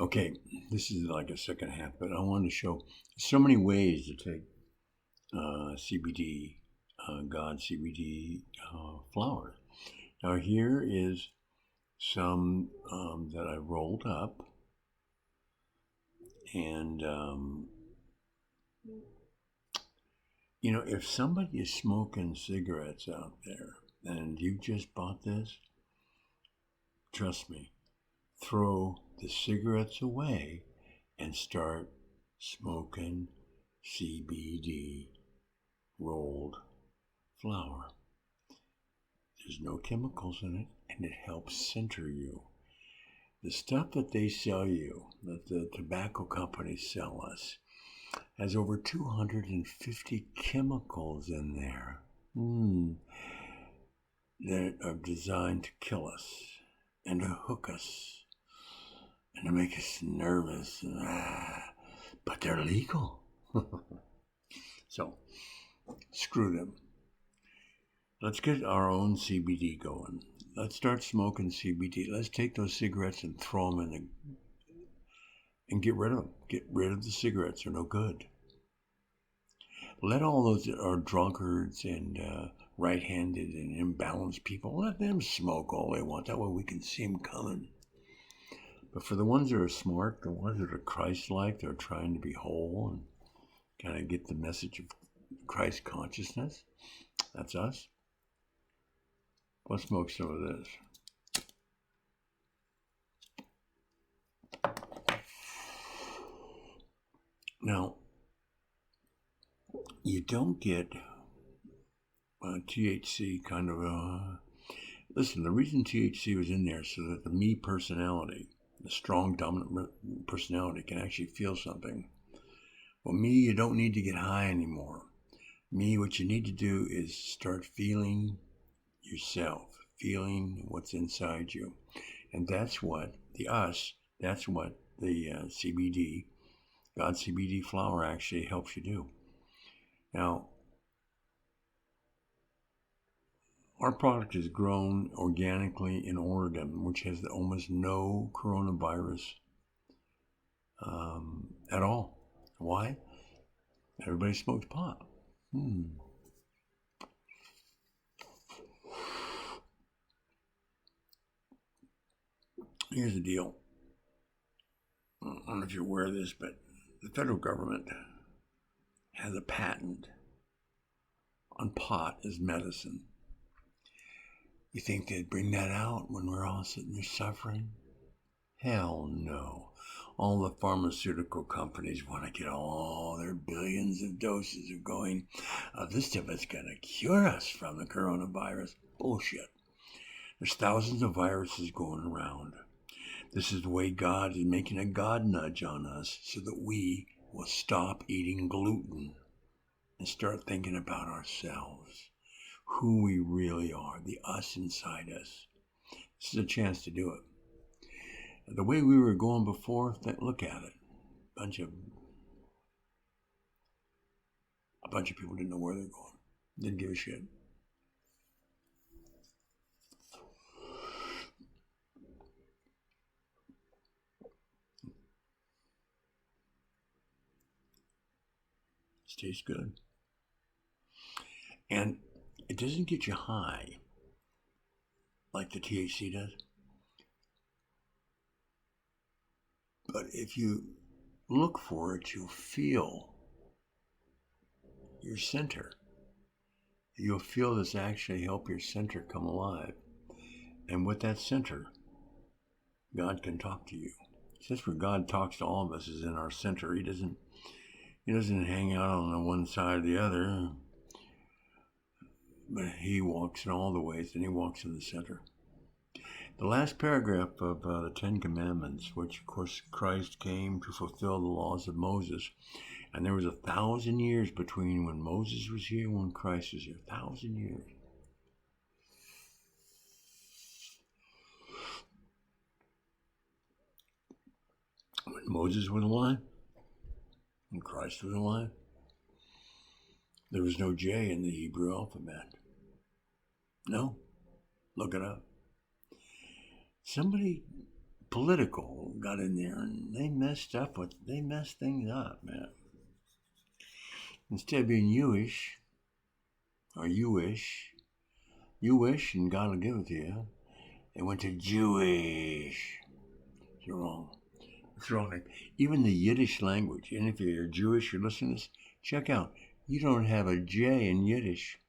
Okay, this is like a second half, but I wanted to show so many ways to take CBD, Gods CBD flower. Now here is some that I rolled up, and if somebody is smoking cigarettes out there and you just bought this, trust me, throw the cigarettes away and start smoking CBD rolled flower. There's no chemicals in it, and it helps center you. The stuff that they sell you, that the tobacco companies sell us, has over 250 chemicals in there that are designed to kill us and to hook us and to make us nervous. But they're legal. So, screw them. Let's get our own CBD going. Let's start smoking CBD. Let's take those cigarettes and throw them in and get rid of them. Get rid of the cigarettes. They're no good. Let all those that are drunkards and right-handed and imbalanced people, let them smoke all they want. That way we can see them coming. But for the ones that are smart, the ones that are Christ-like, they're trying to be whole and kind of get the message of Christ consciousness, that's us. Let's smoke some of this. Now, you don't get THC kind of listen, the reason THC was in there so that the me personality, the strong dominant personality, can actually feel something. Well, me, you don't need to get high anymore. Me, what you need to do is start feeling yourself, feeling what's inside you. And that's what the CBD, Gods CBD flower actually helps you do. Now, our product is grown organically in Oregon, which has almost no coronavirus at all. Why? Everybody smokes pot. Here's the deal. I don't know if you're aware of this, but the federal government has a patent on pot as medicine. You think they'd bring that out when we're all sitting there suffering? Hell no. All the pharmaceutical companies want to get all their billions of doses of going, this stuff is going to cure us from the coronavirus. Bullshit. There's thousands of viruses going around. This is the way God is making a God nudge on us so that we will stop eating gluten and start thinking about ourselves, who we really are, the us inside us. This is a chance to do it. The way we were going before, look at it. A bunch of people didn't know where they're going. Didn't give a shit. This tastes good. And it doesn't get you high like the THC does. But if you look for it, you'll feel your center. You'll feel this actually help your center come alive. And with that center, God can talk to you. That's where God talks to all of us, is in our center. He doesn't hang out on the one side or the other. But he walks in all the ways, and he walks in the center. The last paragraph of the Ten Commandments, which of course Christ came to fulfill the laws of Moses, and there was 1,000 years between when Moses was here and when Christ was here. 1,000 years. When Moses was alive, when Christ was alive, there was no J in the Hebrew alphabet. No, look it up. Somebody political got in there and they messed things up, man. Instead of being Jewish, or you wish, and God will give it to you, they went to Jewish. You're wrong. It's wrong. Even the Yiddish language, and if you're Jewish, you're listening to this, check out. You don't have a J in Yiddish.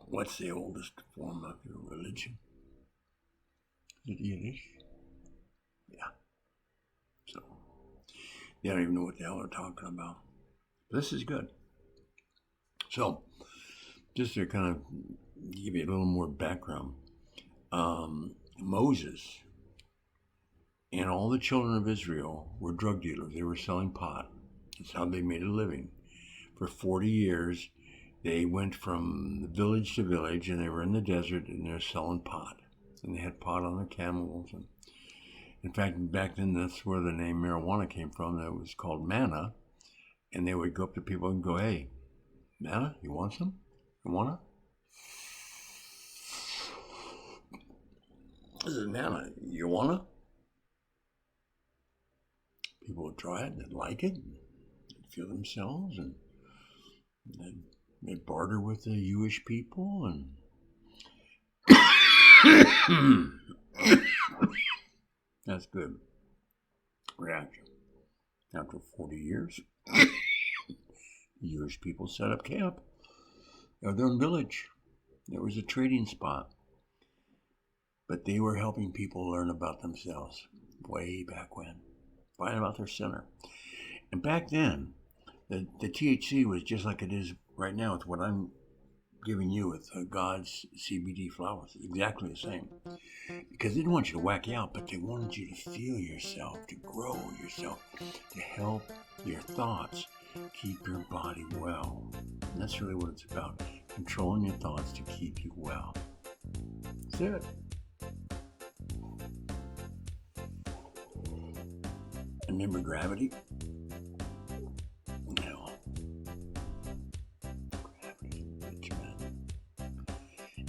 What's the oldest form of your religion? Is it Yiddish? Yeah. So, they don't even know what the hell they're talking about. This is good. So, just to kind of give you a little more background, Moses and all the children of Israel were drug dealers. They were selling pot. That's how they made a living. For 40 years, they went from village to village, and they were in the desert, and they're selling pot. And they had pot on their camels. And in fact, back then, that's where the name marijuana came from. It was called manna. And they would go up to people and go, hey, manna, you want some? You want it? This is manna. You want it? People would try it, they'd like it, they'd feel themselves, and they'd barter with the Jewish people, and that's good reaction. After 40 years, Jewish people set up camp at their own village. There was a trading spot, but they were helping people learn about themselves way back when. Find about their center. And back then, the THC was just like it is right now with what I'm giving you with Gods CBD Flowers. Exactly the same. Because they didn't want you to whack you out, but they wanted you to feel yourself, to grow yourself, to help your thoughts keep your body well. And that's really what it's about. Controlling your thoughts to keep you well. That's it. Remember gravity? No. Gravity, bitch, man.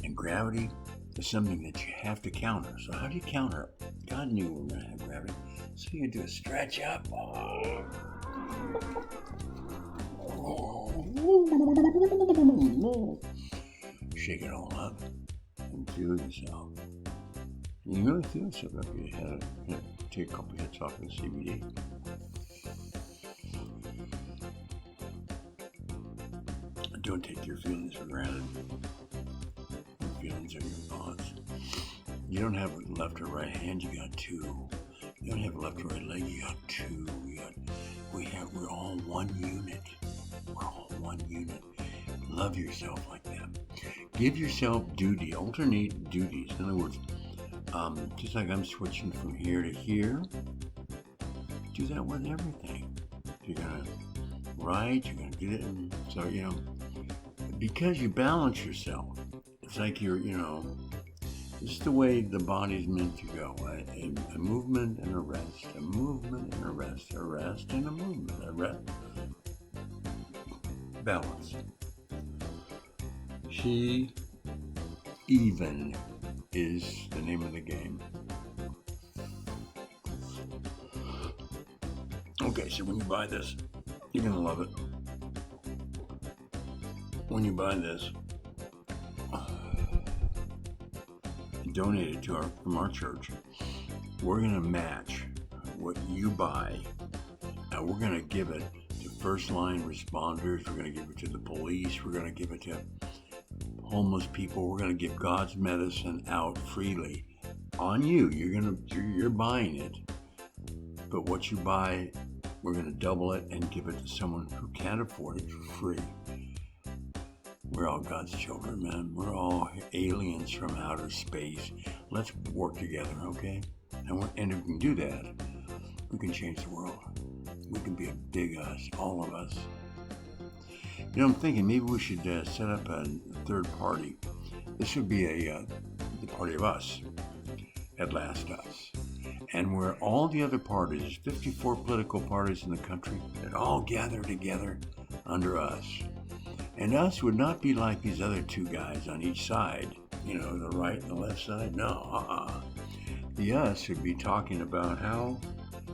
And gravity is something that you have to counter. So how do you counter it? God knew we were going to have gravity. So you do a stretch up. Shake it all up and feel yourself. You can really feel yourself after you had it. Take a couple hits off of the CBD. Don't take your feelings for granted. Your feelings are your thoughts. You don't have a left or right hand, you got two. You don't have a left or right leg, you got two. We're all one unit. We're all one unit. Love yourself like that. Give yourself alternate duties. In other words, just like I'm switching from here to here, do that with everything. You're going to write, you're going to do it. And so, because you balance yourself, it's like this is the way the body's meant to go. A movement and a rest, a movement and a rest, a rest and a movement, a rest. Balance. She even is the name of the game. Okay, so when you buy this, you're gonna love it. When you buy this, donate it from our church. We're gonna match what you buy. We're gonna give it to first line responders. We're gonna give it to the police. We're gonna give it to homeless people. We're going to give God's medicine out freely on you. You're buying it, but what you buy, we're going to double it and give it to someone who can't afford it for free. We're all God's children, man. We're all aliens from outer space. Let's work together, okay? And if we can do that, we can change the world. We can be a big us, all of us. I'm thinking maybe we should set up a third party. This would be the party of us, at last us. And where all the other parties, 54 political parties in the country, that all gather together under us. And us would not be like these other two guys on each side. the right and the left side. No, The us should be talking about how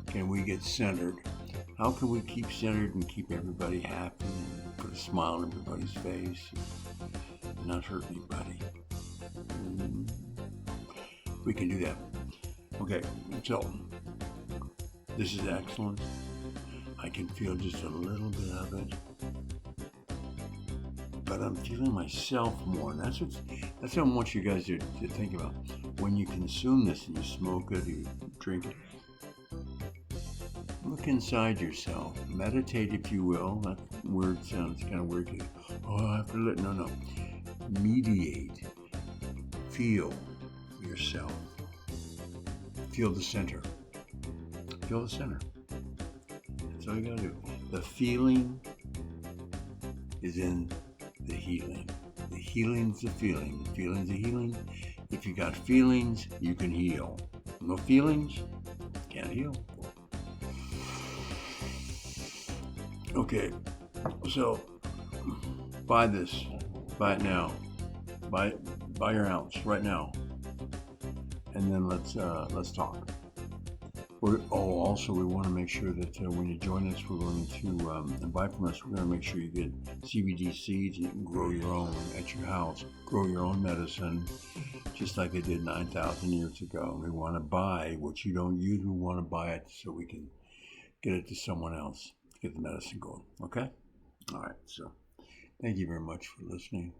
can we get centered? How can we keep centered and keep everybody happy and put a smile on everybody's face and not hurt anybody? We can do that. Okay, so this is excellent. I can feel just a little bit of it, but I'm feeling myself more, and that's what I want you guys to think about. When you consume this and you smoke it, you drink it, look inside yourself. Meditate, if you will. That word sounds kind of weird. I have to no. Mediate. Feel yourself. Feel the center. Feel the center. That's all you gotta do. The feeling is in the healing. The healing's the feeling. The feeling's the healing. If you got feelings, you can heal. No feelings, can't heal. Okay, so buy this. Buy it now. Buy your ounce right now. And then let's talk. Also, we want to make sure that when you join us, we're going to buy from us. We're going to make sure you get CBD seeds and you can grow your own at your house. Grow your own medicine, just like they did 9,000 years ago. We want to buy what you don't use. We want to buy it so we can get it to someone else, get the medicine going. Okay? All right. So, thank you very much for listening.